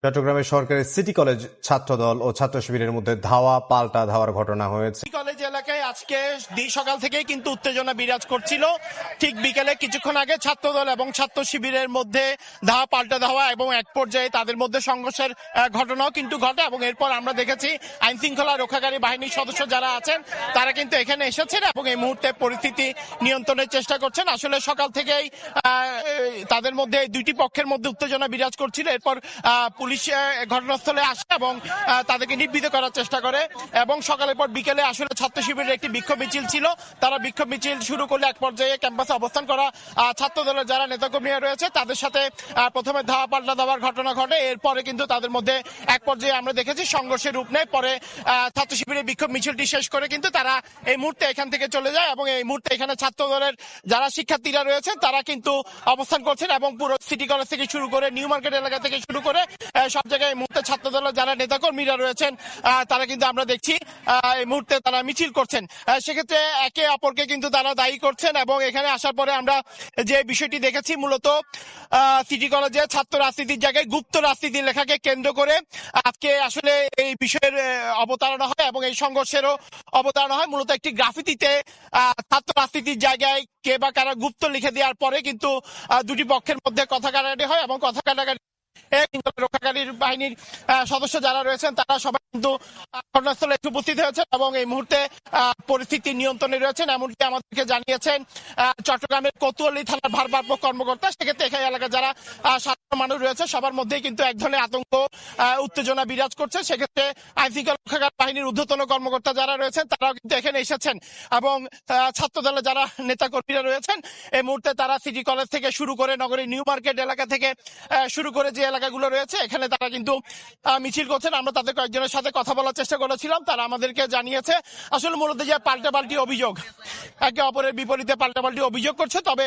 চট্টগ্রামের সরকারি city college ছাত্রদল ও ছাত্র শিবিরের মধ্যে ধাওয়া পাল্টা ধাওয়ার ঘটনা হয়েছে। কলেজ এলাকায় আজকে সকাল থেকেই কিন্তু উত্তেজনা বিরাজ করছিল। ঠিক বিকেলে কিছুক্ষণ আগে ছাত্রদল এবং ছাত্র শিবিরের মধ্যে ধাওয়া পাল্টা ধাওয়া এবং এক পর্যায়ে তাদের মধ্যে সংঘর্ষের ঘটনাও কিন্তু ঘটে এবং এরপর আমরা দেখেছি আইন শৃঙ্খলা রক্ষাকারী বাহিনীর সদস্য যারা আছেন তারা কিন্তু এখানে এসেছেন এবং এই মুহূর্তে পরিস্থিতি নিয়ন্ত্রণের চেষ্টা করছেন। আসলে সকাল থেকেই তাদের মধ্যে দুইটি পক্ষের মধ্যে উত্তেজনা বিরাজ করছিল। এরপর পুলিশ ঘটনাস্থলে আসে এবং তাদেরকে নিবৃত্ত করার চেষ্টা করে এবং সকালের পর বিকেলে আসলে ছাত্র শিবিরের একটি বিক্ষোভ মিছিল ছিল। তারা বিক্ষোভ মিছিল শুরু করলে এক পর্যায়ে ক্যাম্পাসে অবস্থান করা ছাত্র দলের যারা নেতাকর্মীরা রয়েছে তাদের সাথে প্রথমে ধাওয়া পাল্টা দেওয়ার ঘটনা ঘটে। এরপরে কিন্তু তাদের মধ্যে এক পর্যায়ে আমরা দেখেছি সংঘর্ষের রূপ নেয়। পরে ছাত্র শিবিরের বিক্ষোভ মিছিলটি শেষ করে কিন্তু তারা এই মুহূর্তে এখান থেকে চলে যায় এবং এই মুহূর্তে এখানে ছাত্র দলের যারা শিক্ষার্থীরা রয়েছেন তারা কিন্তু অবস্থান করছেন এবং পুরো সিটি কলেজ থেকে শুরু করে নিউ মার্কেট এলাকা থেকে শুরু করে সব জায়গায় এই মুহূর্তে ছাত্র দলের যারা নেতাকর্মীরা রয়েছেন তারা কিন্তু আমরা দেখছি এই মুহূর্তে তারা মিছিল করছেন। সেক্ষেত্রে একে অপরকে কিন্তু তারা দায়ী করছেন এবং এখানে আসার পরে আমরা যে বিষয়টি দেখেছি মূলত সিটি কলেজে ছাত্র রাজনীতির জায়গায় গুপ্ত রাজনীতি লেখাকে কেন্দ্র করে আজকে আসলে এই বিষয়ের অবতারণা হয় এবং এই সংঘর্ষেরও অবতারণা হয়। মূলত একটি গ্রাফিতিতে ছাত্র রাজনীতির জায়গায় কে বা কারা গুপ্ত লিখে দেওয়ার পরে কিন্তু দুটি পক্ষের মধ্যে কথা কাটাকাটি হয় এবং কথা কাটাকাটি রক্ষাকারী বাহিনীর সদস্য যারা রয়েছেন তারা সবাই কিন্তু ঘটনাস্থলে উপস্থিত হয়েছেন এবং এই মুহূর্তে পরিস্থিতি নিয়ন্ত্রণে রয়েছেন এমনকি আমাদেরকে জানিয়েছেন চট্টগ্রামের কোতোয়ালি থানার ভারপ্রাপ্ত কর্মকর্তা। সেক্ষেত্রে এখানে এলাকায় যারা সাধারণ মানুষ রয়েছে সবার মধ্যেই কিন্তু এক ধরনের আতঙ্ক উত্তেজনা বিরাজ করছে। সেক্ষেত্রে আইন শৃঙ্খলা রক্ষাকারী বাহিনীর ঊর্ধ্বতন কর্মকর্তা যারা রয়েছেন তারাও কিন্তু এখানে এসেছেন এবং ছাত্র দলের যারা নেতা কর্মীরা রয়েছেন এই মুহূর্তে তারা সিটি কলেজ থেকে শুরু করে নগরীর নিউ মার্কেট এলাকা থেকে শুরু করে যে এলাকাগুলো রয়েছে এখানে তারা কিন্তু মিছিল করছেন। আমরা তাদের কয়েকজনের সাথে কথা বলার চেষ্টা করেছিলাম, তারা আমাদেরকে জানিয়েছে আসলে মূলত যে পাল্টাপাল্টি অভিযোগ একে অপরের বিপরীতে পাল্টাপাল্টি অভিযোগ করছে। তবে